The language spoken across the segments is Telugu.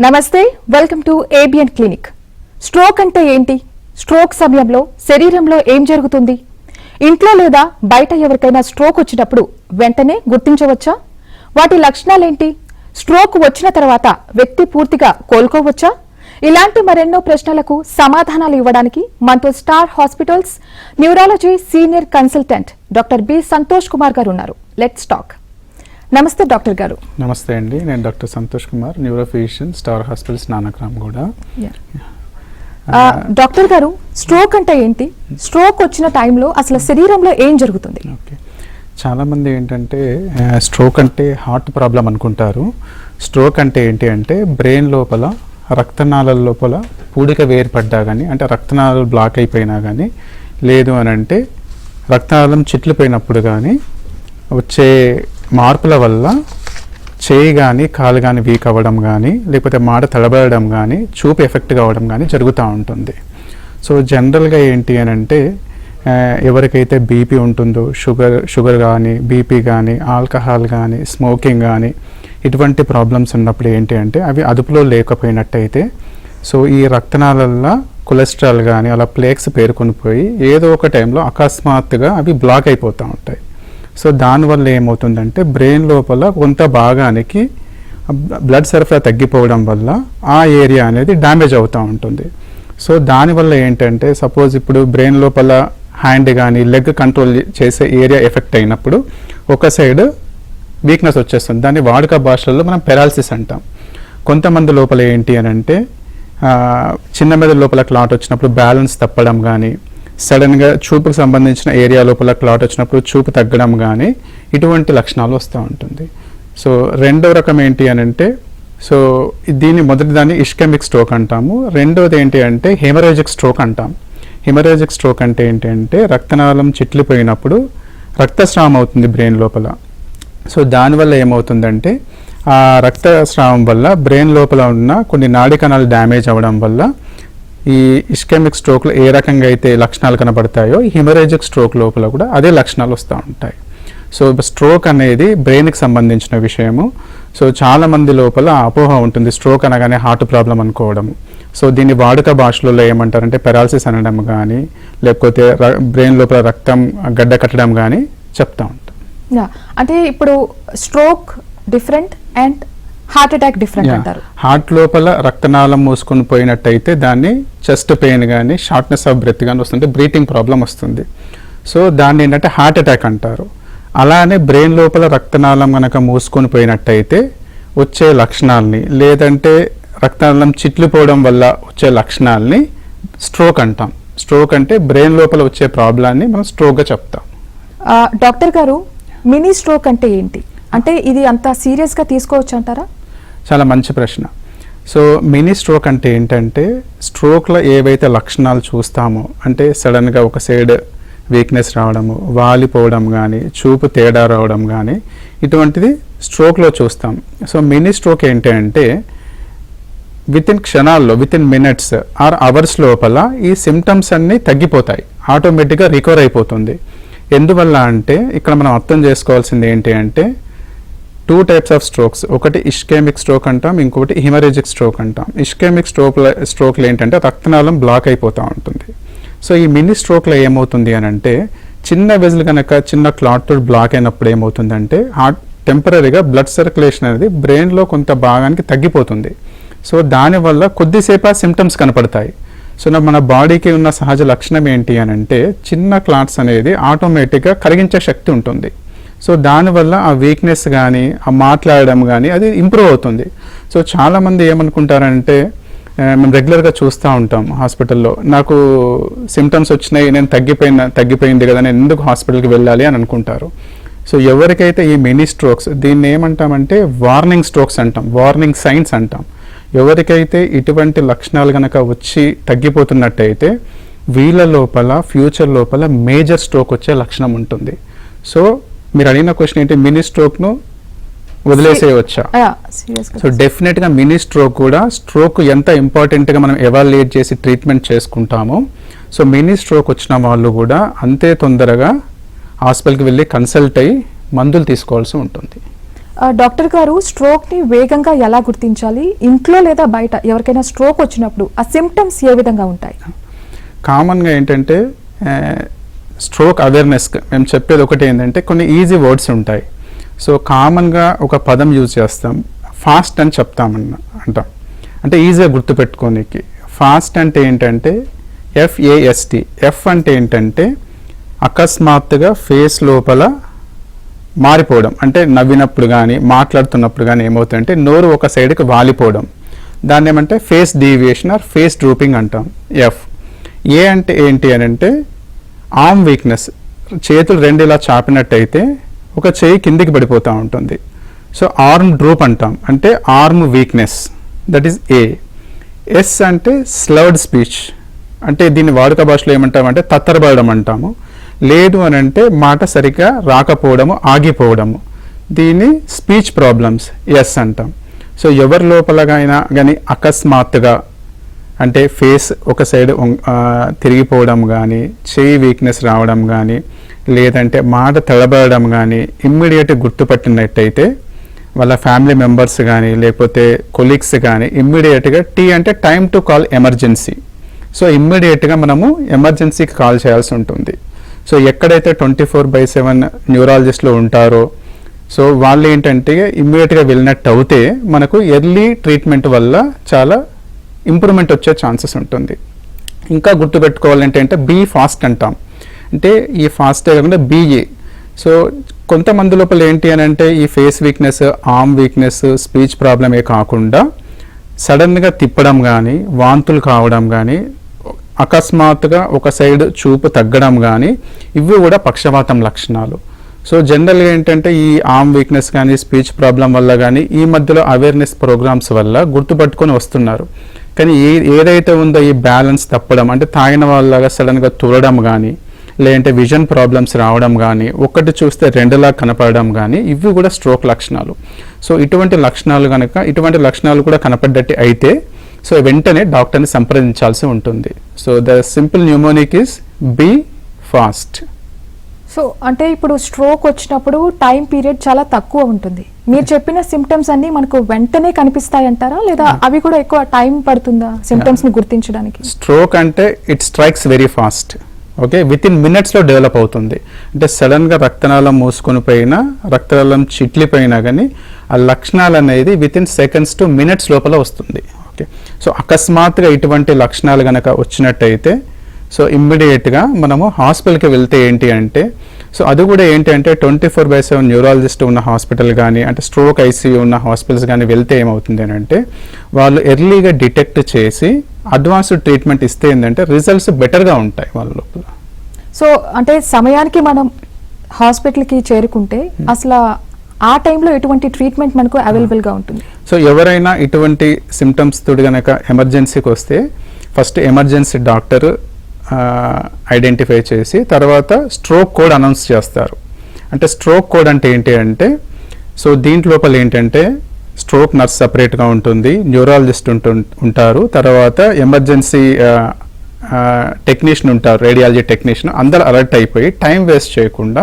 నమస్తే, welcome to ABN clinic. Stroke అంటే ఏంటి? స్ట్రోక్ సమయంలో శరీరంలో ఏం జరుగుతుంది? ఇంట్లో లేదా బయట ఎవరికైనా స్ట్రోక్ వచ్చినప్పుడు వెంటనే గుర్తించవచ్చా? వాటి లక్షణాలేంటి? స్ట్రోక్ వచ్చిన తర్వాత వ్యక్తి పూర్తిగా కోలుకోవచ్చా? ఇలాంటి మరెన్నో ప్రశ్నలకు సమాధానాలు ఇవ్వడానికి మనతో star hospitals neurology senior consultant doctor B Santosh Kumar గారు ఉన్నారు. Let's talk. నమస్తే డాక్టర్ గారు. నమస్తే అండి, నేను doctor Santosh Kumar, neuro physician, star hospitals Nanakram కూడా. డాక్టర్ గారు, స్ట్రోక్ అంటే ఏంటి? స్ట్రోక్ వచ్చిన టైంలో అసలు శరీరంలో ఏం జరుగుతుంది? ఓకే, చాలామంది ఏంటంటే స్ట్రోక్ అంటే హార్ట్ ప్రాబ్లం అనుకుంటారు. స్ట్రోక్ అంటే ఏంటి అంటే బ్రెయిన్ లోపల రక్తనాళాల లోపల పూడిక వేర్పడ్డా కానీ, అంటే రక్తనాళాలు బ్లాక్ అయిపోయినా కానీ, లేదు అని అంటే రక్తనాళం చిట్లిపోయినప్పుడు కానీ వచ్చే మార్పుల వల్ల చేయి కానీ కాలు కానీ వీక్ అవ్వడం కానీ, లేకపోతే మాట తడబడడం కానీ, చూపు ఎఫెక్ట్ కావడం కానీ జరుగుతూ ఉంటుంది. సో జనరల్గా ఏంటి అని అంటే ఎవరికైతే బీపీ ఉంటుందో, షుగర్ కానీ, బీపీ కానీ, ఆల్కహాల్ కానీ, స్మోకింగ్ కానీ, ఇటువంటి ప్రాబ్లమ్స్ ఉన్నప్పుడు ఏంటి అంటే అవి అదుపులో లేకపోయినట్టయితే సో ఈ రక్తనాళాల కొలెస్ట్రాల్ కానీ అలా ప్లేక్స్ పేరుకొని పోయి ఏదో ఒక టైంలో అకస్మాత్తుగా అవి బ్లాక్ అయిపోతూ ఉంటాయి. సో దానివల్ల ఏమవుతుందంటే బ్రెయిన్ లోపల కొంత భాగానికి బ్లడ్ సరఫరా తగ్గిపోవడం వల్ల ఆ ఏరియా అనేది డ్యామేజ్ అవుతూ ఉంటుంది. సో దానివల్ల ఏంటంటే సపోజ్ ఇప్పుడు బ్రెయిన్ లోపల హ్యాండ్ కానీ లెగ్ కంట్రోల్ చేసే ఏరియా ఎఫెక్ట్ అయినప్పుడు ఒక సైడ్ వీక్నెస్ వచ్చేస్తుంది. దాన్ని వాడుక భాషలలో మనం పెరాలసిస్ అంటాం. కొంతమంది లోపల ఏంటి అని అంటే చిన్న మెదడు లోపల క్లాట్ వచ్చినప్పుడు బ్యాలెన్స్ తప్పడం కానీ, సడన్గా చూపుకు సంబంధించిన ఏరియా లోపల క్లాట్ వచ్చినప్పుడు చూపు తగ్గడం కానీ, ఇటువంటి లక్షణాలు వస్తూ ఉంటుంది. సో రెండవ రకం ఏంటి అని అంటే సో దీన్ని మొదటి దాన్ని ఇస్కెమిక్ స్ట్రోక్ అంటాము. రెండవది ఏంటి అంటే హెమరేజిక్ స్ట్రోక్ అంటాం. హెమరేజిక్ స్ట్రోక్ అంటే ఏంటి అంటే రక్తనాళం చిట్లిపోయినప్పుడు రక్తస్రావం అవుతుంది బ్రెయిన్ లోపల. సో దానివల్ల ఏమవుతుందంటే ఆ రక్తస్రావం వల్ల బ్రెయిన్ లోపల ఉన్న కొన్ని నాడీ కణాలు డ్యామేజ్ అవ్వడం వల్ల ఈ ఇస్కెమిక్ స్ట్రోక్లో ఏ రకంగా అయితే లక్షణాలు కనబడతాయో ఈ హెమరేజిక్ స్ట్రోక్ లోపల కూడా అదే లక్షణాలు వస్తూ ఉంటాయి. సో స్ట్రోక్ అనేది బ్రెయిన్కి సంబంధించిన విషయము. సో చాలామంది లోపల అపోహ ఉంటుంది, స్ట్రోక్ అనగానే హార్ట్ ప్రాబ్లం అనుకోవడము. సో దీన్ని వాడుక భాషలో ఏమంటారంటే పెరాలసిస్ అనడం కానీ, లేకపోతే బ్రెయిన్ లోపల రక్తం గడ్డ కట్టడం కానీ చెప్తా ఉంటాం. అంటే ఇప్పుడు stroke different and heart attack different అంటారు. హార్ట్ లోపల రక్తనాళం మూసుకొని పోయినట్టయితే దాన్ని చెస్ట్ పెయిన్ కానీ, షార్ట్నెస్ ఆఫ్ బ్రెత్ కానీ వస్తుంటే బ్రీతింగ్ ప్రాబ్లం వస్తుంది. సో దాన్ని ఏంటంటే హార్ట్ అటాక్ అంటారు. అలానే బ్రెయిన్ లోపల రక్తనాళం కనుక మూసుకొని పోయినట్టయితే వచ్చే లక్షణాలని, లేదంటే రక్తనాళం చిట్లిపోవడం వల్ల వచ్చే లక్షణాలని స్ట్రోక్ అంటాం. స్ట్రోక్ అంటే బ్రెయిన్ లోపల వచ్చే ప్రాబ్లాన్ని మనం స్ట్రోక్గా చెప్తాం. డాక్టర్ గారు, మినీ స్ట్రోక్ అంటే ఏంటి? అంటే ఇది అంత సీరియస్గా తీసుకోవచ్చు అంటారా? చాలా మంచి ప్రశ్న. సో మినీ స్ట్రోక్ అంటే ఏంటంటే స్ట్రోక్లో ఏవైతే లక్షణాలు చూస్తామో, అంటే సడన్గా ఒక సైడ్ వీక్నెస్ రావడము, వాలిపోవడం కానీ, చూపు తేడా రావడం కానీ, ఇటువంటిది స్ట్రోక్లో చూస్తాం. సో మినీ స్ట్రోక్ ఏంటి అంటే వితిన్ క్షణాల్లో, వితిన్ మినిట్స్ ఆర్ అవర్స్ లోపల ఈ సిమ్టమ్స్ అన్నీ తగ్గిపోతాయి, ఆటోమేటిక్గా రికవర్ అయిపోతుంది. ఎందువల్ల అంటే ఇక్కడ మనం అర్థం చేసుకోవాల్సింది ఏంటి అంటే 2 types ఆఫ్ స్ట్రోక్స్. ఒకటి ఇస్కెమిక్ స్ట్రోక్ అంటాం, ఇంకొకటి హెమరేజిక్ స్ట్రోక్ అంటాం. ఇస్కెమిక్ స్ట్రోక్లో ఏంటంటే రక్తనాళం బ్లాక్ అయిపోతూ ఉంటుంది. సో ఈ మినీ స్ట్రోక్లో ఏమవుతుంది అని అంటే చిన్న వెజల్ కనుక చిన్న క్లాట్ బ్లాక్ అయినప్పుడు ఏమవుతుందంటే హార్ట్ టెంపరీగా బ్లడ్ సర్క్యులేషన్ అనేది బ్రెయిన్లో కొంత భాగానికి తగ్గిపోతుంది. సో దానివల్ల కొద్దిసేపు ఆ సిమ్టమ్స్ కనపడతాయి. సో మన బాడీకి ఉన్న సహజ లక్షణం ఏంటి అని అంటే చిన్న క్లాట్స్ అనేది ఆటోమేటిక్గా కరిగించే శక్తి ఉంటుంది. సో దానివల్ల ఆ వీక్నెస్ కానీ, ఆ మాట్లాడడం కానీ అది ఇంప్రూవ్ అవుతుంది. సో చాలామంది ఏమనుకుంటారంటే మేము రెగ్యులర్గా చూస్తూ ఉంటాం హాస్పిటల్లో, నాకు సిమ్టమ్స్ వచ్చినాయి, నేను తగ్గిపోయింది కదా, నేను ఎందుకు హాస్పిటల్కి వెళ్ళాలి అని అనుకుంటారు. సో ఎవరికైతే ఈ మినీ స్ట్రోక్స్, దీన్ని ఏమంటామంటే వార్నింగ్ స్ట్రోక్స్ అంటాం, వార్నింగ్ సైన్స్ అంటాం. ఎవరికైతే ఇటువంటి లక్షణాలు కనుక వచ్చి తగ్గిపోతున్నట్టయితే వీళ్ళ లోపల ఫ్యూచర్ లోపల మేజర్ స్ట్రోక్ వచ్చే లక్షణం ఉంటుంది. సో మీరు అడిగిన క్వశ్చన్ ఏంటి, మినీ స్ట్రోక్ను వదిలేసేయవచ్చా? సో డెఫినెట్గా మినీ స్ట్రోక్ కూడా, స్ట్రోక్ ఎంత ఇంపార్టెంట్గా మనం ఎవాల్యుయేట్ చేసి ట్రీట్మెంట్ చేసుకుంటామో, సో మినీ స్ట్రోక్ వచ్చిన వాళ్ళు కూడా అంతే తొందరగా హాస్పిటల్కి వెళ్ళి కన్సల్ట్ అయ్యి మందులు తీసుకోవాల్సి ఉంటుంది. డాక్టర్ గారు, స్ట్రోక్ ని వేగంగా ఎలా గుర్తించాలి? ఇంట్లో లేదా బయట ఎవరికైనా స్ట్రోక్ వచ్చినప్పుడు ఆ సిమ్టమ్స్ ఏ విధంగా ఉంటాయి? కామన్గా ఏంటంటే స్ట్రోక్ అవేర్నెస్ మేము చెప్పేది ఒకటి ఏంటంటే కొన్ని ఈజీ వర్డ్స్ ఉంటాయి. సో కామన్గా ఒక పదం యూజ్ చేస్తాం, ఫాస్ట్ అని అంటాం. అంటే ఈజీగా గుర్తుపెట్టుకోనికి ఫాస్ట్ అంటే ఏంటంటే FAST. ఎఫ్ అంటే ఏంటంటే అకస్మాత్తుగా ఫేస్ లోపల మారిపోవడం, అంటే నవ్వినప్పుడు కానీ మాట్లాడుతున్నప్పుడు కానీ ఏమవుతుందంటే నోరు ఒక సైడ్కి వాలిపోవడం, దాన్ని ఏమంటే face deviation or face drooping అంటాం. ఎఫ్. ఏ అంటే ఏంటి అని అంటే ఆర్మ్ వీక్నెస్, చేతులు రెండు ఇలా చాపినట్టయితే ఒక చేయి కిందికి పడిపోతూ ఉంటుంది. సో ఆర్మ్ డ్రూప్ అంటాం, అంటే arm weakness, that is A. S అంటే స్లర్డ్ స్పీచ్, అంటే దీన్ని వాడుక భాషలో ఏమంటామంటే తత్తరబడడం అంటాము. లేదు అని అంటే మాట సరిగ్గా రాకపోవడము, ఆగిపోవడము, దీన్ని స్పీచ్ ప్రాబ్లమ్స్ ఎస్ అంటాం. సో ఎవరి లోపలగైనా కానీ అకస్మాత్తుగా అంటే ఫేస్ ఒక సైడ్ తిరిగిపోవడం కానీ, చేయి వీక్నెస్ రావడం కానీ, లేదంటే మాట తడబడడం కానీ ఇమ్మీడియట్గా గుర్తుపట్టినట్టయితే వాళ్ళ ఫ్యామిలీ మెంబర్స్ కానీ లేకపోతే కొలీగ్స్ కానీ ఇమ్మీడియట్గా అంటే time to call emergency. So ఇమ్మీడియట్గా మనము ఎమర్జెన్సీకి కాల్ చేయాల్సి ఉంటుంది. సో ఎక్కడైతే 24/7 న్యూరాలజిస్టులు ఉంటారో సో వాళ్ళు ఏంటంటే ఇమ్మీడియట్గా వెళ్ళినట్టు అవుతే మనకు ఎర్లీ ట్రీట్మెంట్ వల్ల చాలా ఇంప్రూవ్మెంట్ వచ్చే ఛాన్సెస్ ఉంటుంది. ఇంకా గుర్తుపెట్టుకోవాలంటే అంటే బీ ఫాస్ట్ అంటాం, అంటే ఈ ఫాస్ట్ కాకుండా BA. సో కొంతమంది లోపల ఏంటి అని అంటే ఈ face weakness, arm weakness, speech ప్రాబ్లమే కాకుండా సడన్గా తిప్పడం కానీ, వాంతులు కావడం కానీ, అకస్మాత్తుగా ఒక సైడ్ చూపు తగ్గడం కానీ, ఇవి కూడా పక్షవాతం లక్షణాలు. సో జనరల్గా ఏంటంటే ఈ ఆర్మ్ వీక్నెస్ కానీ, స్పీచ్ ప్రాబ్లం వల్ల కానీ ఈ మధ్యలో అవేర్నెస్ ప్రోగ్రామ్స్ వల్ల గుర్తుపట్టుకొని వస్తున్నారు. కానీ ఏదైతే ఉందో ఈ బ్యాలెన్స్ తప్పడం, అంటే తాగిన వాళ్ళగా సడన్గా తురడం కానీ, లేదంటే విజన్ ప్రాబ్లమ్స్ రావడం కానీ, ఒకటి చూస్తే రెండులా కనపడడం కానీ, ఇవి కూడా స్ట్రోక్ లక్షణాలు. సో ఇటువంటి లక్షణాలు కూడా కనపడ్డట్టు అయితే సో వెంటనే డాక్టర్ని సంప్రదించాల్సి ఉంటుంది. So the simple mnemonic is be fast. So అంటే ఇప్పుడు స్ట్రోక్ వచ్చినప్పుడు టైం పీరియడ్ చాలా తక్కువ ఉంటుంది. మీరు చెప్పిన సిమ్టమ్స్ అన్ని మనకు వెంటనే కనిపిస్తాయి అంటారా, లేదా అవి కూడా ఎక్కువ టైం పడుతుందా సిమ్టమ్స్ ని గుర్తించడానికి? స్ట్రోక్ అంటే it strikes very fast. Okay, with in మినిట్స్లో డెవలప్ అవుతుంది. అంటే సడన్గా రక్తనాళం మూసుకొని పోయినా, రక్తనాళం చిట్లిపోయినా కానీ ఆ లక్షణాలు అనేది with in seconds two minutes లోపల వస్తుంది. ఓకే, సో అకస్మాత్తుగా ఇటువంటి లక్షణాలు కనుక వచ్చినట్టయితే సో ఇమ్మీడియట్గా మనము హాస్పిటల్కి వెళ్తే ఏంటి అంటే సో అది కూడా ఏంటి అంటే 24/7 న్యూరాలజిస్ట్ ఉన్న హాస్పిటల్ కానీ, అంటే స్ట్రోక్ ICU ఉన్న హాస్పిటల్స్ కానీ వెళ్తే ఏమవుతుంది అని అంటే వాళ్ళు ఎర్లీగా డిటెక్ట్ చేసి అడ్వాన్స్డ్ ట్రీట్మెంట్ ఇస్తే ఏంటంటే రిజల్ట్స్ బెటర్గా ఉంటాయి వాళ్ళ లోపల. సో అంటే సమయానికి మనం హాస్పిటల్కి చేరుకుంటే అసలు ఆ టైంలో ఎటువంటి ట్రీట్మెంట్ మనకు అవైలబుల్గా ఉంటుంది? సో ఎవరైనా ఇటువంటి సిమ్టమ్స్ తోటి కనుక ఎమర్జెన్సీకి వస్తే ఫస్ట్ ఎమర్జెన్సీ డాక్టర్ ఐడెంటిఫై చేసి తర్వాత స్ట్రోక్ కోడ్ అనౌన్స్ చేస్తారు. అంటే స్ట్రోక్ కోడ్ అంటే ఏంటి అంటే సో దీంట్లోపల ఏంటంటే స్ట్రోక్ నర్స్ సపరేట్గా ఉంటుంది, న్యూరాలజిస్ట్ ఉంటారు, తర్వాత ఎమర్జెన్సీ టెక్నీషియన్ ఉంటారు, రేడియాలజీ టెక్నీషియన్, అందరూ అలర్ట్ అయిపోయి టైం వేస్ట్ చేయకుండా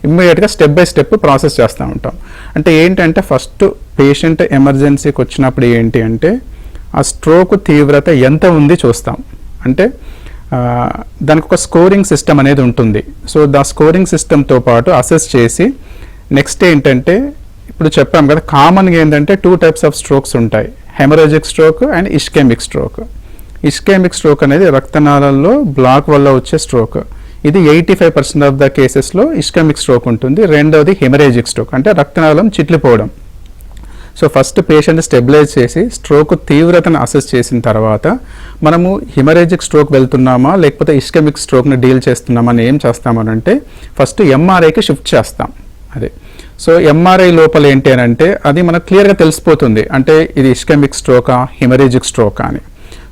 ఇమ్మీడియట్గా స్టెప్ బై స్టెప్ ప్రాసెస్ చేస్తూ ఉంటాం. అంటే ఏంటంటే ఫస్ట్ పేషెంట్ ఎమర్జెన్సీకి వచ్చినప్పుడు ఏంటి అంటే ఆ స్ట్రోక్ తీవ్రత ఎంత ఉంది చూస్తాం. అంటే దానికి ఒక స్కోరింగ్ సిస్టమ్ అనేది ఉంటుంది. సో దా స్కోరింగ్ సిస్టమ్తో పాటు అసెస్ చేసి నెక్స్ట్ ఏంటంటే ఇప్పుడు చెప్పాం కదా కామన్గా ఏంటంటే 2 types ఆఫ్ స్ట్రోక్స్ ఉంటాయి, haemorrhagic stroke and ischaemic stroke. Ischaemic stroke అనేది రక్తనాళాల్లో బ్లాక్ వల్ల వచ్చే స్ట్రోక్. ఇది 85% ఆఫ్ ద కేసెస్లో ఇస్కెమిక్ స్ట్రోక్ ఉంటుంది. రెండవది హెమరేజిక్ స్ట్రోక్, అంటే రక్తనాళం చిట్లిపోవడం. సో ఫస్ట్ పేషెంట్ స్టెబిలైజ్ చేసి స్ట్రోక్ తీవ్రతను అసెస్ చేసిన తర్వాత మనము హిమరేజిక్ స్ట్రోక్ వెళ్తున్నామా లేకపోతే ఇస్కెమిక్ స్ట్రోక్ని డీల్ చేస్తున్నామా అని ఏం చేస్తామనంటే ఫస్ట్ MRIకి షిఫ్ట్ చేస్తాం. అదే సో MRI లోపల ఏంటి అని అంటే అది మనకు క్లియర్గా తెలిసిపోతుంది, అంటే ఇది ఇస్కెమిక్ స్ట్రోకా హిమరేజిక్ స్ట్రోకా అని.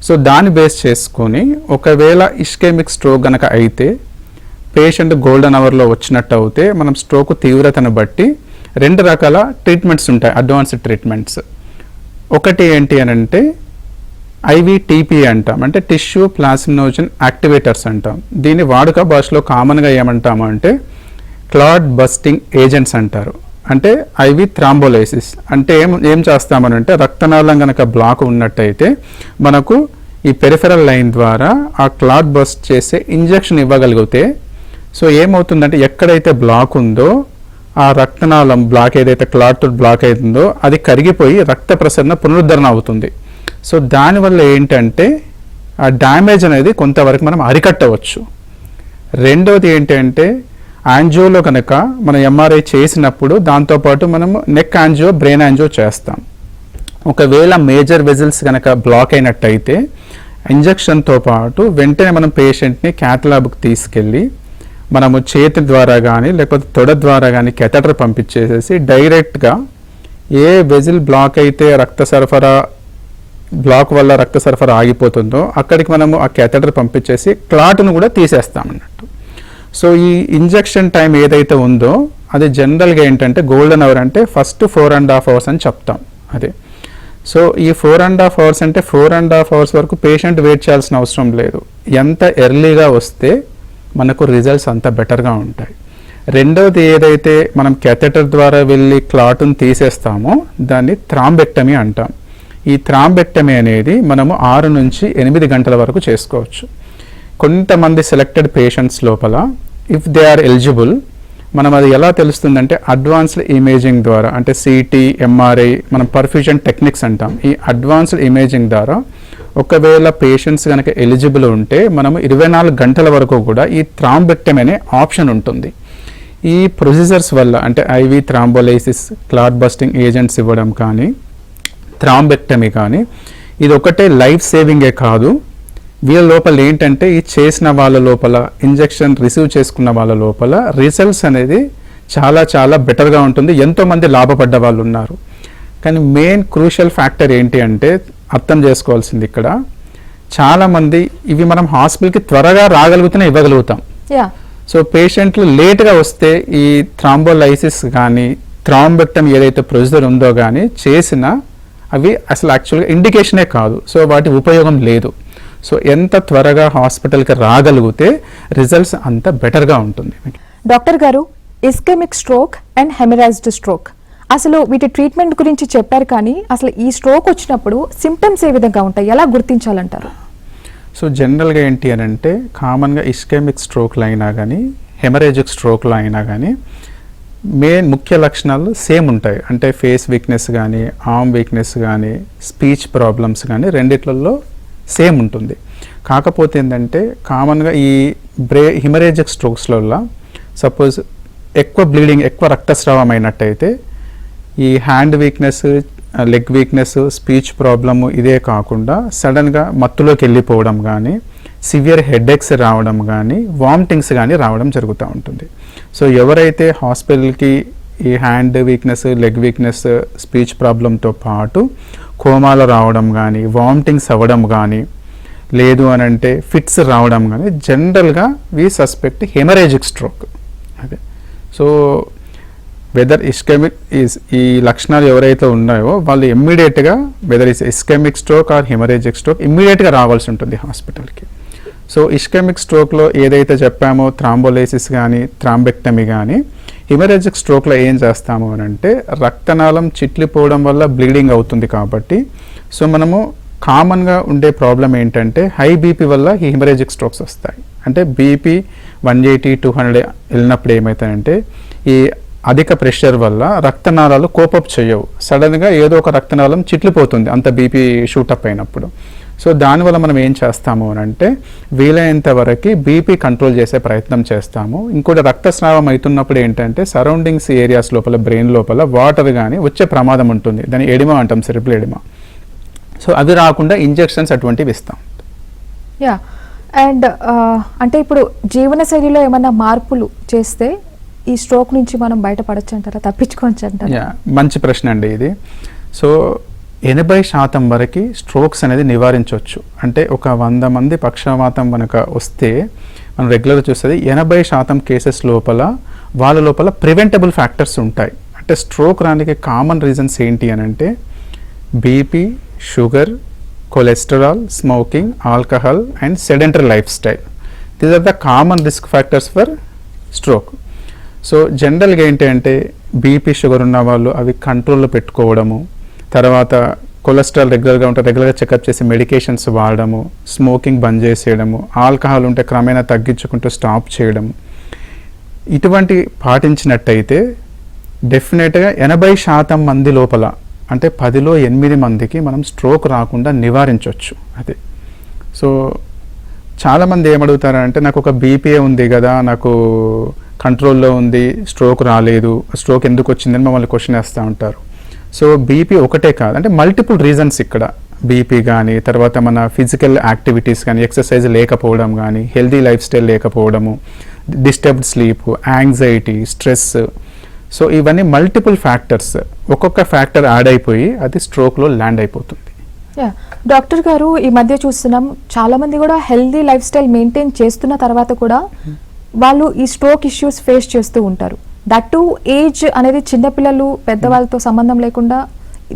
సో దాన్ని బేస్ చేసుకొని ఒకవేళ ఇస్కెమిక్ స్ట్రోక్ గనక అయితే పేషెంట్ గోల్డెన్ అవర్లో వచ్చినట్టు అయితే మనం స్ట్రోక్ తీవ్రతను బట్టి 2 రకాల ట్రీట్మెంట్స్ ఉంటాయి, అడ్వాన్స్డ్ ట్రీట్మెంట్స్. ఒకటి ఏంటి అని అంటే IVTP అంటాం, అంటే టిష్యూ ప్లాస్మినోజన్ యాక్టివేటర్స్ అంటాం. దీని వాడుక భాషలో కామన్గా ఏమంటాము అంటే క్లాట్ బస్టింగ్ ఏజెంట్స్ అంటారు. అంటే ఐవి థ్రాంబోలైసిస్ అంటే ఏం చేస్తామనంటే రక్తనాళం కనుక బ్లాక్ ఉన్నట్టయితే మనకు ఈ పెరిఫెరల్ లైన్ ద్వారా ఆ క్లాట్ బస్ట్ చేసే ఇంజెక్షన్ ఇవ్వగలిగితే సో ఏమవుతుందంటే ఎక్కడైతే బ్లాక్ ఉందో ఆ రక్తనాళం బ్లాక్ ఏదైతే క్లాట్ బ్లాక్ అవుతుందో అది కరిగిపోయి రక్త ప్రసరణ పునరుద్ధరణ అవుతుంది. సో దానివల్ల ఏంటంటే ఆ డ్యామేజ్ అనేది కొంతవరకు మనం అరికట్టవచ్చు. రెండవది ఏంటంటే యాంజియోలో కనుక మనం ఎంఆర్ఐ చేసినప్పుడు దాంతోపాటు మనం నెక్ యాంజియో బ్రెయిన్ యాంజియో చేస్తాం. ఒకవేళ మేజర్ వెజిల్స్ కనుక బ్లాక్ అయినట్టయితే ఇంజెక్షన్తో పాటు వెంటనే మనం పేషెంట్ని క్యాత్ ల్యాబ్కి తీసుకెళ్ళి మనము చేతి ద్వారా కానీ లేకపోతే తొడ ద్వారా కానీ కెథెటర్ పంపించేసేసి డైరెక్ట్గా ఏ వెజిల్ బ్లాక్ అయితే రక్త సరఫరా బ్లాక్ వల్ల రక్త సరఫరా ఆగిపోతుందో అక్కడికి మనము ఆ కెథెటర్ పంపించేసి క్లాట్ను కూడా తీసేస్తామన్నట్టు. సో ఈ ఇంజెక్షన్ టైం ఏదైతే ఉందో అది జనరల్గా ఏంటంటే గోల్డెన్ అవర్ అంటే ఫస్ట్ 4.5 hours అని చెప్తాం. అదే సో ఈ 4.5 hours అంటే 4.5 hours వరకు పేషెంట్ వెయిట్ చేయాల్సిన అవసరం లేదు. ఎంత ఎర్లీగా వస్తే మనకు రిజల్ట్స్ అంత బెటర్గా ఉంటాయి. రెండవది ఏదైతే మనం కెథెటర్ ద్వారా వెళ్ళి క్లాట్ను తీసేస్తామో దాన్ని థ్రాంబెక్టమీ అంటాం. ఈ థ్రాంబెక్టమీ అనేది మనము 6 నుంచి 8 గంటల వరకు చేసుకోవచ్చు. కొంతమంది సెలెక్టెడ్ పేషెంట్స్ లోపల ఇఫ్ దే ఆర్ ఎలిజిబుల్ మనం అది ఎలా తెలుస్తుందంటే అడ్వాన్స్డ్ ఇమేజింగ్ ద్వారా అంటే సిటీ ఎంఆర్ఐ మనం పర్ఫ్యూజన్ టెక్నిక్స్ అంటాం. ఈ అడ్వాన్స్డ్ ఇమేజింగ్ ద్వారా ఒకవేళ పేషెంట్స్ కనుక ఎలిజిబుల్ ఉంటే మనము 24 గంటల వరకు కూడా ఈ థ్రాంబెక్టమీ అనే ఆప్షన్ ఉంటుంది. ఈ ప్రొసీజర్స్ వల్ల అంటే IV thrombolysis clot busting agents ఇవ్వడం కానీ థ్రాంబెక్టమీ కానీ ఇది ఒకటే లైఫ్ సేవింగే కాదు, వీళ్ళ లోపల ఏంటంటే ఈ చేసిన వాళ్ళ లోపల ఇంజెక్షన్ రిసీవ్ చేసుకున్న వాళ్ళ లోపల రిజల్ట్స్ అనేది చాలా చాలా బెటర్గా ఉంటుంది. ఎంతోమంది లాభపడ్డ వాళ్ళు ఉన్నారు. కానీ మెయిన్ క్రూషియల్ ఫ్యాక్టర్ ఏంటి అంటే అర్థం చేసుకోవాల్సింది ఇక్కడ చాలామంది ఇవి మనం హాస్పిటల్కి త్వరగా రాగలుగుతూనే ఇవ్వగలుగుతాం. సో పేషెంట్లు లేట్గా వస్తే ఈ థ్రాంబోలైసిస్ కానీ థ్రాంబెక్టమీ ఏదైతే ప్రొసీజర్ ఉందో కానీ చేసినా అవి అసలు యాక్చువల్గా ఇండికేషనే కాదు. సో వాటి ఉపయోగం లేదు. సో ఎంత త్వరగా హాస్పిటల్కి రాగలిగితే రిజల్ట్స్ అంత బెటర్గా ఉంటుంది. డాక్టర్ గారు, ఇస్కెమిక్ స్ట్రోక్ అండ్ హెమరాయిజ్డ్ స్ట్రోక్ అసలు వీటి ట్రీట్మెంట్ గురించి చెప్పారు, కానీ అసలు ఈ స్ట్రోక్ వచ్చినప్పుడు సిమ్టమ్స్ ఏ విధంగా ఉంటాయి, ఎలా గుర్తించాలంటారు? సో జనరల్గా ఏంటి అని అంటే కామన్గా ఇస్కెమిక్ స్ట్రోక్లో అయినా కానీ హెమరేజిక్ స్ట్రోక్లో అయినా కానీ మెయిన్ ముఖ్య లక్షణాలు సేమ్ ఉంటాయి. అంటే ఫేస్ వీక్నెస్ కానీ ఆర్మ్ వీక్నెస్ కానీ స్పీచ్ ప్రాబ్లమ్స్ కానీ రెండిట్లలో సేమ్ ఉంటుంది. కాకపోతే ఏంటంటే కామన్గా ఈ హిమరేజిక్ స్ట్రోక్స్లలో సపోజ్ ఎక్కువ బ్లీడింగ్ ఎక్కువ రక్తస్రావం అయినట్టయితే ఈ hand weakness leg weakness speech problem ఇదే కాకుండా సడన్గా మత్తులోకి వెళ్ళిపోవడం కానీ సివియర్ హెడేక్స్ రావడం కానీ వామిటింగ్స్ కానీ రావడం జరుగుతూ ఉంటుంది. సో ఎవరైతే హాస్పిటల్కి ఈ hand weakness leg weakness speech ప్రాబ్లంతో పాటు కోమాలో రావడం కానీ వామిటింగ్స్ అవ్వడం కానీ లేదు అని అంటే ఫిట్స్ రావడం కానీ జనరల్గా వి సస్పెక్ట్ హెమరేజిక్ స్ట్రోక్. అదే సో వెదర్ ఇస్కెమిక్ ఈ లక్షణాలు ఎవరైతే ఉన్నాయో వాళ్ళు ఇమ్మీడియట్గా whether is ischaemic stroke or haemorrhagic stroke ఇమ్మీడియట్గా రావాల్సి ఉంటుంది హాస్పిటల్కి. సో ఇస్కెమిక్ స్ట్రోక్లో ఏదైతే చెప్పామో థ్రాంబోలైసిస్ కానీ థ్రాంబెక్టమీ కానీ హిమరేజిక్ స్ట్రోక్లో ఏం చేస్తాము అని అంటే రక్తనాళం చిట్లిపోవడం వల్ల బ్లీడింగ్ అవుతుంది కాబట్టి సో మనము కామన్గా ఉండే ప్రాబ్లం ఏంటంటే హై బీపీ వల్ల ఈ హిమరేజిక్ స్ట్రోక్స్ వస్తాయి. అంటే బీపీ 180-200 వెళ్ళినప్పుడు ఏమవుతాయంటే ఈ అధిక ప్రెషర్ వల్ల రక్తనాళాలు కోపప్ చేయవు, సడన్గా ఏదో ఒక రక్తనాళం చిట్లిపోతుంది అంత బీపీ షూటప్ అయినప్పుడు. సో దానివల్ల మనం ఏం చేస్తాము అని అంటే వీలైనంత వరకు బీపీ కంట్రోల్ చేసే ప్రయత్నం చేస్తాము. ఇంకోటి రక్తస్రావం అవుతున్నప్పుడు ఏంటంటే సరౌండింగ్స్ ఏరియాస్ లోపల బ్రెయిన్ లోపల వాటర్ కానీ వచ్చే ప్రమాదం ఉంటుంది, దాన్ని ఎడిమా అంటాం, సెరిబ్రల్ ఎడిమా. సో అది రాకుండా ఇంజెక్షన్స్ అటువంటివి ఇస్తాం. యా అండ్ అంటే ఇప్పుడు జీవనశైలిలో ఏమైనా మార్పులు చేస్తే ఈ స్ట్రోక్ నుంచి మనం బయటపడచ్చు అంటారా, తప్పించుకోవచ్చు అంటారా? యా మంచి ప్రశ్న అండి ఇది. సో 80% వరకు స్ట్రోక్స్ అనేది నివారించవచ్చు. అంటే ఒక 100 మంది పక్షవాతం కనుక వస్తే మనం రెగ్యులర్గా చూస్తుంది 80% కేసెస్ లోపల వాళ్ళ లోపల ప్రివెంటబుల్ ఫ్యాక్టర్స్ ఉంటాయి. అంటే స్ట్రోక్ రానికి కామన్ రీజన్స్ ఏంటి అని అంటే BP, sugar, cholesterol, smoking, alcohol and sedentary lifestyle. These are the common risk factors for stroke. So జనరల్గా ఏంటి అంటే బీపీ షుగర్ ఉన్న వాళ్ళు అవి కంట్రోల్లో పెట్టుకోవడము, తర్వాత కొలెస్ట్రాల్ రెగ్యులర్గా ఉంటే రెగ్యులర్గా చెకప్ చేసి మెడికేషన్స్ వాడడము, స్మోకింగ్ బంద్ చేసేయడము, ఆల్కహాల్ ఉంటే క్రమేణా తగ్గించుకుంటూ స్టాప్ చేయడము, ఇటువంటి పాటించినట్టయితే డెఫినెట్గా 80% మంది లోపల అంటే 10లో 8 మందికి మనం స్ట్రోక్ రాకుండా నివారించవచ్చు. అది సో చాలామంది ఏమడుగుతారంటే నాకు ఒక బీపీఏ ఉంది కదా, నాకు కంట్రోల్లో ఉంది, స్ట్రోక్ రాలేదు, స్ట్రోక్ ఎందుకు వచ్చిందని మమ్మల్ని క్వశ్చన్ వేస్తూ ఉంటారు. సో బీపీ ఒకటే కాదు, అంటే మల్టిపుల్ రీజన్స్ ఇక్కడ బీపీ కానీ, తర్వాత మన ఫిజికల్ యాక్టివిటీస్ కానీ, ఎక్సర్సైజ్ లేకపోవడం కానీ, హెల్దీ లైఫ్ స్టైల్ లేకపోవడము, disturbed sleep, anxiety, stress, so ఇవన్నీ మల్టిపుల్ ఫ్యాక్టర్స్, ఒక్కొక్క ఫ్యాక్టర్ యాడ్ అయిపోయి అది స్ట్రోక్లో ల్యాండ్ అయిపోతుంది. డాక్టర్ గారు, ఈ మధ్య చూస్తున్నాం చాలా మంది కూడా హెల్దీ లైఫ్ స్టైల్ మెయింటైన్ చేస్తున్న తర్వాత కూడా వాళ్ళు ఈ స్ట్రోక్ ఇష్యూస్ ఫేస్ చేస్తూ ఉంటారు. దట్ టు ఏజ్ అనేది చిన్నపిల్లలు పెద్దవాళ్ళతో సంబంధం లేకుండా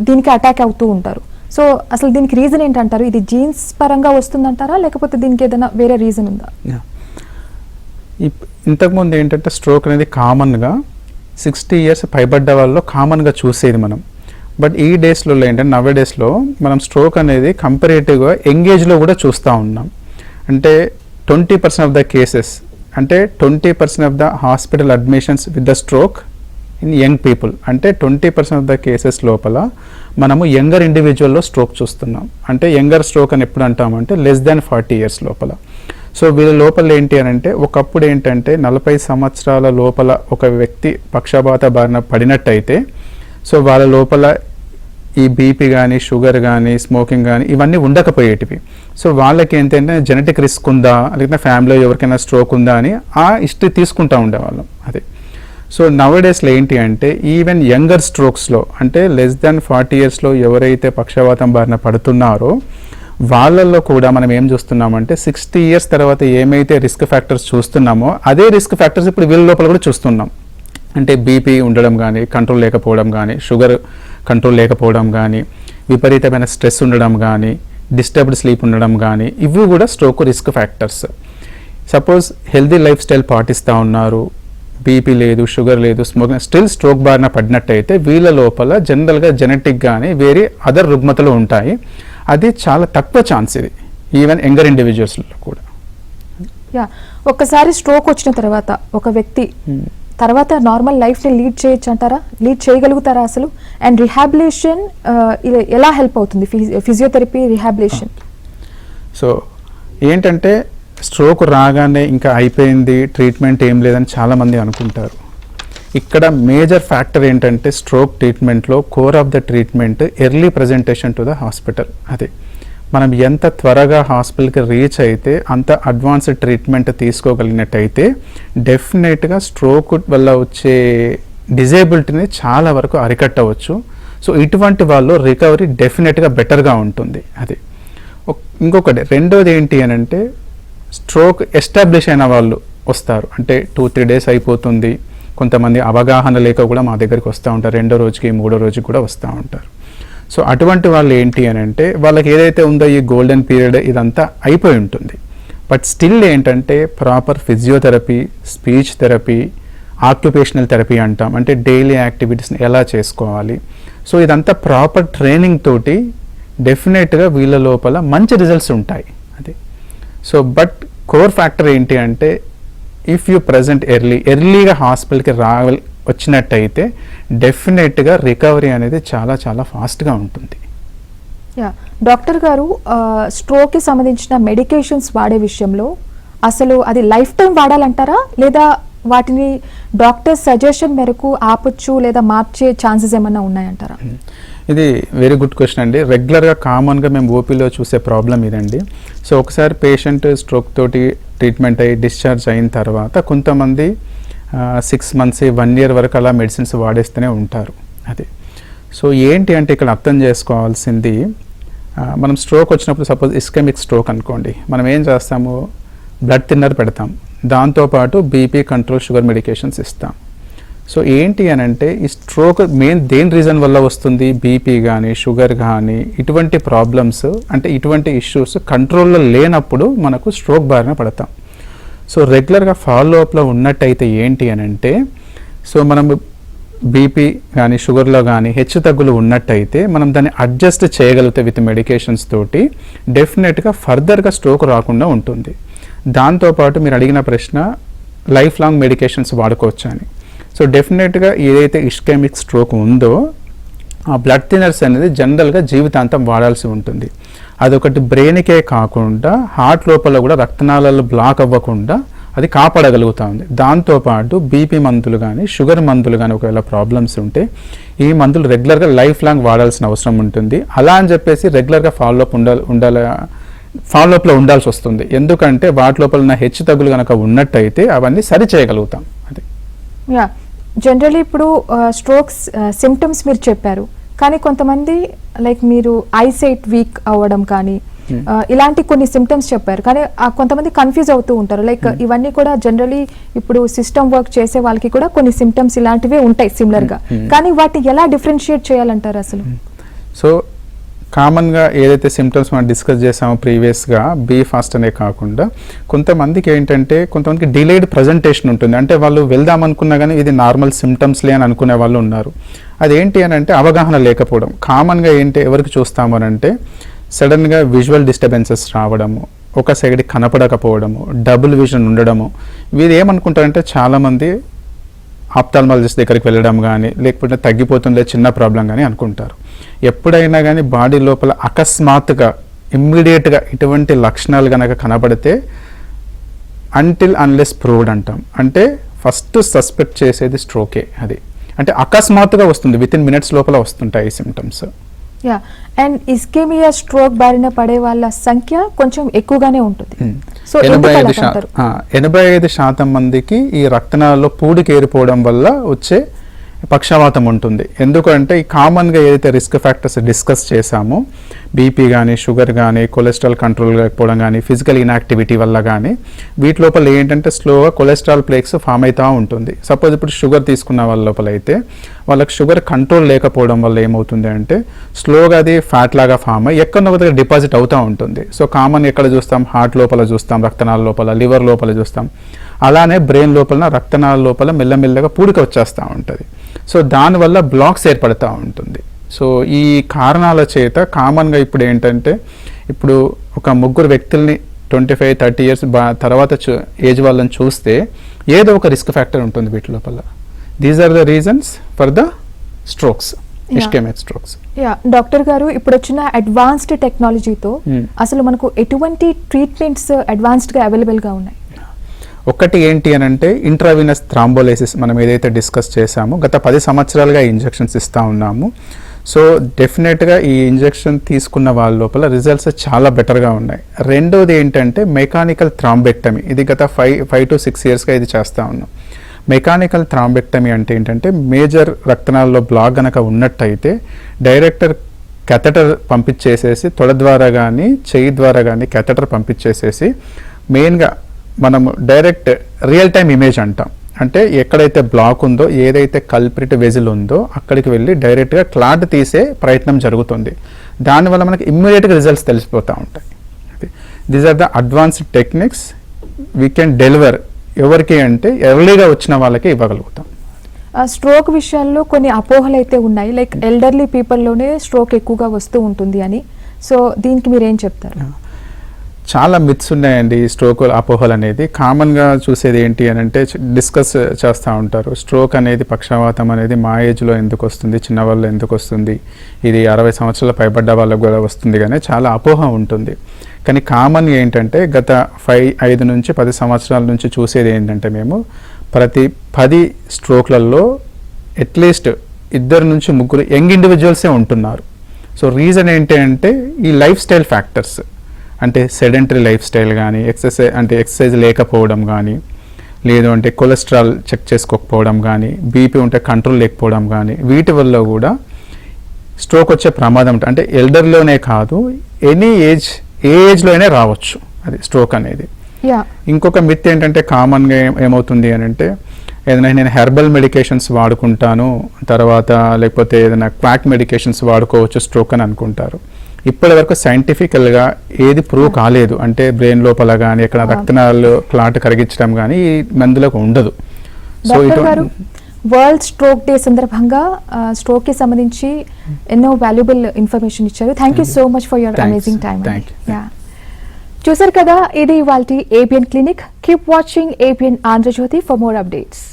దీనికి అటాక్ అవుతూ ఉంటారు. సో అసలు దీనికి రీజన్ ఏంటంటారు? ఇది జీన్స్ పరంగా వస్తుందంటారా, లేకపోతే దీనికి ఏదైనా వేరే రీజన్ ఉందా? ఇంతకుముందు ఏంటంటే స్ట్రోక్ అనేది కామన్గా 60 years పైబడ్డ వాళ్ళలో కామన్గా చూసేది మనం. బట్ ఈ డేస్లో ఏంటంటే నవ్వే డేస్లో మనం స్ట్రోక్ అనేది కంపారేటివ్గా ఎంగేజ్లో కూడా చూస్తూ ఉన్నాం. అంటే 20% ఆఫ్ ద కేసెస్, అంటే 20% of the hospital admissions with the stroke in young people, అంటే 20% ఆఫ్ ద కేసెస్ లోపల మనము యంగర్ ఇండివిజువల్లో స్ట్రోక్ చూస్తున్నాం. అంటే యంగర్ స్ట్రోక్ అని ఎప్పుడు అంటామంటే లెస్ దాన్ 40 years లోపల. సో వీళ్ళ లోపల ఏంటి అని అంటే ఒకప్పుడు ఏంటంటే 40 సంవత్సరాల లోపల ఒక వ్యక్తి పక్షపాత బారిన పడినట్టయితే సో వాళ్ళ లోపల ఈ బీపీ కానీ, షుగర్ కానీ, స్మోకింగ్ కానీ ఇవన్నీ ఉండకపోయేటివి. సో వాళ్ళకి ఏంటంటే జెనెటిక్ రిస్క్ ఉందా, లేకపోతే ఫ్యామిలీలో ఎవరికైనా స్ట్రోక్ ఉందా అని ఆ హిస్టరీ తీసుకుంటూ ఉండేవాళ్ళం. అది సో నవ్ డేస్లో ఏంటి అంటే ఈవెన్ యంగర్ స్ట్రోక్స్లో, అంటే లెస్ దాన్ 40 yearsలో ఎవరైతే పక్షవాతం బారిన పడుతున్నారో వాళ్ళల్లో కూడా మనం ఏం చూస్తున్నామంటే 60 years తర్వాత ఏమైతే రిస్క్ ఫ్యాక్టర్స్ చూస్తున్నామో అదే రిస్క్ ఫ్యాక్టర్స్ ఇప్పుడు వీళ్ళ లోపల కూడా చూస్తున్నాం. అంటే బీపీ ఉండడం కానీ, కంట్రోల్ లేకపోవడం కానీ, షుగర్ కంట్రోల్ లేకపోవడం కానీ, విపరీతమైన స్ట్రెస్ ఉండడం కానీ, డిస్టర్బ్డ్ స్లీప్ ఉండడం కానీ, ఇవి కూడా stroke risk factors. Suppose healthy life style పాటిస్తూ ఉన్నారు, బీపీ లేదు, షుగర్ లేదు, స్మోకింగ్, స్టిల్ స్ట్రోక్ బారిన పడినట్టయితే వీళ్ళ లోపల జనరల్గా జెనెటిక్ కానీ వేరే అదర్ రుగ్మతలు ఉంటాయి. అది చాలా తక్కువ ఛాన్స్ ఇది ఈవెన్ యంగర్ ఇండివిజువల్స్లో కూడా. ఒక్కసారి స్ట్రోక్ వచ్చిన తర్వాత ఒక వ్యక్తి తర్వాత నార్మల్ లైఫ్ని లీడ్ చేయొచ్చు అంటారా? లీడ్ చేయగలుగుతారా అసలు? అండ్ రిహాబిలేషన్ ఎలా హెల్ప్ అవుతుంది? Physiotherapy, rehabilitation. సో ఏంటంటే స్ట్రోక్ రాగానే ఇంకా అయిపోయింది, ట్రీట్మెంట్ ఏం లేదని చాలామంది అనుకుంటారు. ఇక్కడ మేజర్ ఫ్యాక్టర్ ఏంటంటే స్ట్రోక్ ట్రీట్మెంట్లో core of the treatment early presentation to the hospital. అదే మనం ఎంత త్వరగా హాస్పిటల్కి రీచ్ అయితే అంత అడ్వాన్స్డ్ ట్రీట్మెంట్ తీసుకోగలిగినట్టయితే డెఫినెట్గా స్ట్రోక్ వల్ల వచ్చే డిజేబిలిటీని చాలా వరకు అరికట్టవచ్చు. సో ఇటువంటి వాళ్ళు రికవరీ డెఫినెట్గా బెటర్గా ఉంటుంది. అది ఇంకొకటి. రెండోది ఏంటి అని అంటే స్ట్రోక్ ఎస్టాబ్లిష్ అయిన వాళ్ళు వస్తారు, అంటే 2-3 days అయిపోతుంది. కొంతమంది అవగాహన లేక కూడా మా దగ్గరికి వస్తూ ఉంటారు, 2వ రోజుకి 3వ రోజుకి కూడా వస్తూ ఉంటారు. సో అటువంటి వాళ్ళు ఏంటి అని అంటే వాళ్ళకి ఏదైతే ఉందో ఈ గోల్డెన్ పీరియడ్ ఇదంతా అయిపోయి ఉంటుంది. బట్ స్టిల్ ఏంటంటే proper physiotherapy, speech therapy, occupational therapy అంటాం, అంటే డైలీ యాక్టివిటీస్ని ఎలా చేసుకోవాలి. సో ఇదంతా ప్రాపర్ ట్రైనింగ్ తోటి డెఫినెట్గా వీళ్ళ లోపల మంచి రిజల్ట్స్ ఉంటాయి. అది సో బట్ కోర్ ఫ్యాక్టర్ ఏంటి అంటే ఇఫ్ యూ ప్రజెంట్ ఎర్లీగా హాస్పిటల్కి వచ్చినట్టయితే డెఫినెట్గా రికవరీ అనేది చాలా చాలా ఫాస్ట్గా ఉంటుంది. డాక్టర్ గారు, స్ట్రోక్కి సంబంధించిన మెడికేషన్స్ వాడే విషయంలో అసలు అది లైఫ్ టైం వాడాలంటారా, లేదా వాటిని డాక్టర్ సజెషన్ మేరకు ఆపొచ్చు లేదా మార్చే ఛాన్సెస్ ఏమన్నా ఉన్నాయంటారా? ఇది వెరీ గుడ్ క్వశ్చన్ అండి. రెగ్యులర్గా కామన్గా మేము ఓపీలో చూసే ప్రాబ్లం ఇదండి. సో ఒకసారి పేషెంట్ స్ట్రోక్ తోటి ట్రీట్మెంట్ అయ్యి డిశ్చార్జ్ అయిన తర్వాత కొంతమంది 6 months, 1 year వరకు అలా మెడిసిన్స్ వాడేస్తూనే ఉంటారు. అది సో ఏంటి అంటే ఇక్కడ అర్థం చేసుకోవాల్సింది, మనం స్ట్రోక్ వచ్చినప్పుడు సపోజ్ ఇస్కెమిక్ స్ట్రోక్ అనుకోండి, మనం ఏం చేస్తాము, బ్లడ్ థిన్నర్ పెడతాం, దాంతోపాటు బీపీ కంట్రోల్, షుగర్ మెడికేషన్స్ ఇస్తాం. సో ఏంటి అని అంటే ఈ స్ట్రోక్ దేని రీజన్ వల్ల వస్తుంది, బీపీ కానీ, షుగర్ కానీ, ఇటువంటి ప్రాబ్లమ్స్ అంటే ఇటువంటి ఇష్యూస్ కంట్రోల్లో లేనప్పుడు మనకు స్ట్రోక్ బారిన పడతాం. సో రెగ్యులర్గా ఫాలో అప్లో ఉన్నట్టయితే ఏంటి అని అంటే సో మనం బీపీ కానీ షుగర్లో కానీ హెచ్చు తగ్గులు ఉన్నట్టయితే మనం దాన్ని అడ్జస్ట్ చేయగలిగితే విత్ మెడికేషన్స్ తోటి డెఫినెట్గా ఫర్దర్గా స్ట్రోక్ రాకుండా ఉంటుంది. దాంతోపాటు మీరు అడిగిన ప్రశ్న లైఫ్ లాంగ్ మెడికేషన్స్ వాడుకోవచ్చా అని. సో డెఫినెట్గా ఏదైతే ఇస్కెమిక్ స్ట్రోక్ ఉందో ఆ బ్లడ్ థిన్నర్స్ అనేది జనరల్గా జీవితాంతం వాడాల్సి ఉంటుంది. అదొకటి బ్రెయిన్కే కాకుండా హార్ట్ లోపల కూడా రక్తనాళాలు బ్లాక్ అవ్వకుండా అది కాపాడగలుగుతూ ఉంది. దాంతోపాటు బీపీ మందులు కానీ షుగర్ మందులు కానీ ఒకవేళ ప్రాబ్లమ్స్ ఉంటే ఈ మందులు రెగ్యులర్గా లైఫ్ లాంగ్ వాడాల్సిన అవసరం ఉంటుంది. అలా అని చెప్పేసి రెగ్యులర్గా ఫాలోఅప్లో ఉండాల్సి వస్తుంది. ఎందుకంటే వాటి లోపల ఉన్న హెచ్చు తగ్గులు కనుక ఉన్నట్టయితే అవన్నీ సరి చేయగలుగుతాం. అది జనరల్లీ ఇప్పుడు స్ట్రోక్స్ సిమ్టమ్స్ మీరు చెప్పారు, కానీ కొంతమంది లైక్ మీరు ఐసైట్ వీక్ అవ్వడం కానీ ఇలాంటి కొన్ని సిమ్టమ్స్ చెప్పారు, కానీ కొంతమంది కన్ఫ్యూజ్ అవుతూ ఉంటారు. లైక్ ఇవన్నీ కూడా జనరలీ ఇప్పుడు సిస్టమ్ వర్క్ చేసే వాళ్ళకి కూడా కొన్ని సిమ్టమ్స్ ఇలాంటివే ఉంటాయి సిమిలర్ గా, కానీ వాటిని ఎలా డిఫరెన్షియేట్ చేయాలంటారు అసలు? సో కామన్గా ఏదైతే సిమ్టమ్స్ మనం డిస్కస్ చేసామో ప్రీవియస్గా బీ ఫాస్ట్ అనే కాకుండా కొంతమందికి ఏంటంటే కొంతమందికి డిలేడ్ ప్రజెంటేషన్ ఉంటుంది. అంటే వాళ్ళు వెళ్దాం అనుకున్నా కానీ ఇది నార్మల్ సిమ్టమ్స్లే అని అనుకునే వాళ్ళు ఉన్నారు. అదేంటి అని అంటే అవగాహన లేకపోవడం. కామన్గా ఏంటి ఎవరికి చూస్తాము అని అంటే సడన్గా విజువల్ డిస్టర్బెన్సెస్ రావడము, ఒక సైడ్ కనపడకపోవడము, డబుల్ విజన్ ఉండడము. వీరు ఏమనుకుంటారంటే చాలామంది ఆప్థాల్మాలజిస్ట్ దగ్గరికి వెళ్ళడం కానీ లేకపోతే తగ్గిపోతుందే చిన్న ప్రాబ్లం కానీ అనుకుంటారు. ఎప్పుడైనా కానీ బాడీ లోపల అకస్మాత్తుగా ఇమ్మీడియట్గా ఇటువంటి లక్షణాలు కనుక కనబడితే అంటిల్ అన్లెస్ ప్రూవ్డ్ అంటాం. అంటే ఫస్ట్ సస్పెక్ట్ చేసేది స్ట్రోకే. అది అంటే అకస్మాత్తుగా వస్తుంది, విత్ ఇన్ మినిట్స్ లోపల వస్తుంటాయి ఈ సిమ్టమ్స్. యా, అండ్ ఇస్కెమియా స్ట్రోక్ బారిన పడే వాళ్ళ సంఖ్య కొంచెం ఎక్కువగానే ఉంటుంది. సో 85% మందికి ఈ రక్తనాళాల్లో పూడికి ఏరిపోవడం వల్ల వచ్చే పక్షవాతం ఉంటుంది. ఎందుకంటే ఈ కామన్గా ఏదైతే రిస్క్ ఫ్యాక్టర్స్ డిస్కస్ చేశామో బీపీ కానీ షుగర్ కానీ కొలెస్ట్రాల్ కంట్రోల్ లేకపోవడం కానీ ఫిజికల్ ఇన్యాక్టివిటీ వల్ల కానీ వీటి లోపల ఏంటంటే స్లోగా కొలెస్ట్రాల్ ప్లేక్స్ ఫామ్ అవుతూ ఉంటుంది. సపోజ్ ఇప్పుడు షుగర్ తీసుకున్న వాళ్ళ లోపల అయితే వాళ్ళకి షుగర్ కంట్రోల్ లేకపోవడం వల్ల ఏమవుతుంది అంటే స్లోగా అది ఫ్యాట్ లాగా ఫామ్ అయ్యి ఎక్కడో దగ్గర డిపాజిట్ అవుతూ ఉంటుంది. సో కామన్ ఎక్కడ చూస్తాం, హార్ట్ లోపల చూస్తాం, రక్తనాళ లోపల, లివర్ లోపల చూస్తాం. అలానే బ్రెయిన్ లోపల రక్తనాళ లోపల మెల్లమెల్లగా పూడిక వచ్చేస్తూ ఉంటుంది. సో దానివల్ల బ్లాక్స్ ఏర్పడుతూ ఉంటుంది. సో ఈ కారణాల చేత కామన్గా ఇప్పుడు ఏంటంటే ఇప్పుడు ఒక ముగ్గురు వ్యక్తుల్ని 25-30 ఇయర్స్ తర్వాత ఏజ్ వాళ్ళని చూస్తే ఏదో ఒక రిస్క్ ఫ్యాక్టర్ ఉంటుంది వీటి లోపల. These are the reasons for the strokes, ischaemic strokes. Doctor గారు, ఇప్పుడు వచ్చిన అడ్వాన్స్డ్ టెక్నాలజీతో అసలు మనకు ఎటువంటి ట్రీట్మెంట్స్ అడ్వాన్స్డ్ గా అవైలబుల్ గా ఉన్నాయి? ఒకటి ఏంటి అని అంటే ఇంట్రావీనస్ థ్రాంబోలైసిస్ మనం ఏదైతే డిస్కస్ చేసామో గత 10 సంవత్సరాలుగా ఇంజెక్షన్స్ ఇస్తూ ఉన్నాము. సో డెఫినెట్గా ఈ ఇంజెక్షన్ తీసుకున్న వాళ్ళ లోపల రిజల్ట్స్ చాలా బెటర్గా ఉన్నాయి. రెండోది ఏంటంటే మెకానికల్ థ్రాంబెక్టమీ. ఇది గత 5 to 6 ఇయర్స్గా ఇది చేస్తూ ఉన్నాం. మెకానికల్ థ్రాంబెక్టమీ అంటే ఏంటంటే మేజర్ రక్తనాళాల్లో బ్లాక్ గనక ఉన్నట్టయితే డైరెక్టర్ కెథటర్ పంపించేసేసి తొడ ద్వారా కానీ చెయ్యి ద్వారా కానీ కెథటర్ పంపించేసేసి మెయిన్గా మనము డైరెక్ట్ రియల్ టైమ్ ఇమేజ్ అంటాం. అంటే ఎక్కడైతే బ్లాక్ ఉందో ఏదైతే కల్ప్రిట్ వెజిల్ ఉందో అక్కడికి వెళ్ళి డైరెక్ట్గా క్లాట్ తీసే ప్రయత్నం జరుగుతుంది. దానివల్ల మనకి ఇమ్మీడియట్గా రిజల్ట్స్ తెలిసిపోతూ ఉంటాయి. These are the advanced techniques we can deliver. ఎవరికి అంటే ఎర్లీగా వచ్చిన వాళ్ళకి ఇవ్వగలుగుతాం. స్ట్రోక్ విషయాల్లో కొన్ని అపోహలు అయితే ఉన్నాయి, లైక్ ఎల్డర్లీ పీపుల్లోనే స్ట్రోక్ ఎక్కువగా వస్తూ ఉంటుంది అని. సో దీనికి మీరు ఏం చెప్తారు? చాలా మిత్స్ ఉన్నాయండి ఈ స్ట్రోక్ అపోహలు అనేది. కామన్గా చూసేది ఏంటి అని అంటే డిస్కస్ చేస్తూ ఉంటారు, స్ట్రోక్ అనేది పక్షవాతం అనేది మా ఏజ్లో ఎందుకు వస్తుంది, చిన్నవాళ్ళు ఎందుకు వస్తుంది, ఇది 60 సంవత్సరాల పైబడ్డ వాళ్ళకు కూడా వస్తుంది కానీ చాలా అపోహ ఉంటుంది. కానీ కామన్ ఏంటంటే గత 5 నుంచి 10 సంవత్సరాల నుంచి చూసేది ఏంటంటే మేము ప్రతి 10 స్ట్రోక్లలో అట్లీస్ట్ 2 నుంచి 3 యంగ్ ఇండివిజువల్సే ఉంటున్నారు. సో రీజన్ ఏంటి అంటే ఈ లైఫ్ స్టైల్ ఫ్యాక్టర్స్, అంటే సెడెంటరీ లైఫ్ స్టైల్ కానీ ఎక్సర్సైజ్ లేకపోవడం కానీ, లేదు అంటే కొలెస్ట్రాల్ చెక్ చేసుకోకపోవడం కానీ, బీపీ ఉంటే కంట్రోల్ లేకపోవడం కానీ, వీటి వల్ల కూడా స్ట్రోక్ వచ్చే ప్రమాదం ఉంటుంది. అంటే ఎల్డర్లోనే కాదు, ఎనీ ఏజ్, ఏ ఏజ్లో అయినా రావచ్చు అది స్ట్రోక్ అనేది. ఇంకొక మిత్ ఏంటంటే కామన్గా ఏమవుతుంది అని అంటే ఏదైనా నేను హెర్బల్ మెడికేషన్స్ వాడుకుంటాను తర్వాత లేకపోతే ఏదైనా క్వాక్ మెడికేషన్స్ వాడుకోవచ్చు స్ట్రోక్ అని అనుకుంటారు. ఇప్పటి వరకు సైంటిఫికల్గా ఏది ప్రూవ్ కాలేదు. అంటే బ్రెయిన్ లోపల కానీ ఎక్కడ రక్తనాళాలు క్లాట్ కరిగించడం కానీ ఈ మందులకు ఉండదు. డాక్టర్ గారు, వరల్డ్ స్ట్రోక్ డే సందర్భంగా స్ట్రోక్ కి సంబంధించి ఎన్నో వాల్యుబుల్ ఇన్ఫర్మేషన్ ఇచ్చారు. Thank you so much for your Thanks. Amazing time. Thank you. చూసారు కదా, ఇది ఇవాల్టి ABN clinic. Keep watching ABN Andhra Jyothi for more updates.